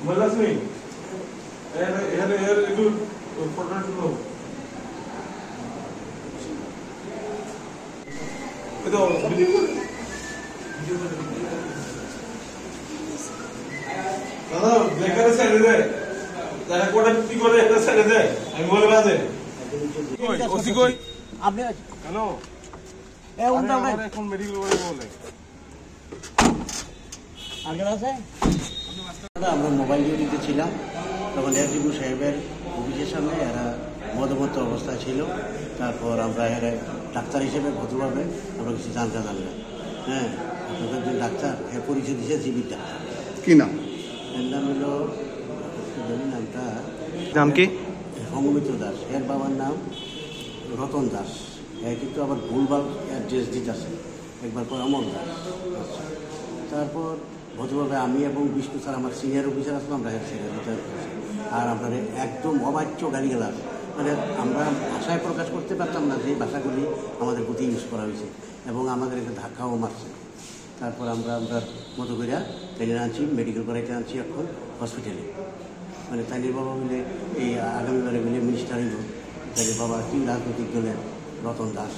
মহালক্ষ্মী এর একটু ফটো তুলো এটা ভিডিও করে দাদা বেকারে ছেড়ে দে যারা কোটা কি করে এটা ছেড়ে দে আমি বলে বাজে ওসি কই আপনি হ্যালো এ উনটা নাই এখন মেডিকেল করে বলে আগে আছে আমরা মোবাইল ডিউটিতে ছিলাম তখন এসডিপি সাহেবের অফিসের সামনে এরা মদমত্ত অবস্থায় ছিল। তারপর আমরা এর ডাক্তার হিসেবে ভদ্রভাবে আমরা কিছু জানতে জানলাম। হ্যাঁ, আপনাদের একজন ডাক্তার এর পরিচয় দিয়েছে জীবিত ডাক্তার। কি নাম? এর নাম হলো নামটা নাম কি? সমমিত্র দাস। এর বাবার নাম রতন দাস। কিন্তু আবার ভুলভাল অ্যাড্রেস দিতেছে, একবার পর অমর দাস। তারপর ভদ্রভাবে আমি এবং বিষ্ণু স্যার আমার সিনিয়র অফিসার আসলাম, আমরা ছেড়ে দিতে আর আপনার একদম অবাচ্য গালিগালাজ, মানে আমরা ভাষায় প্রকাশ করতে পারতাম না যে ভাষাগুলি আমাদের প্রতি ইউজ করা হয়েছে এবং আমাদেরকে ধাক্কাও মারছে। তারপর আমরা মতো করে ট্রেনে আনছি, মেডিকেল করাইতে আনছি এখন হসপিটালে। মানে তাইনের বাবা মিলে এই আগামীবারে মিলে মিনিস্টার হইল, তাইনের বাবা কি রাজনৈতিক দলের রতন দাস।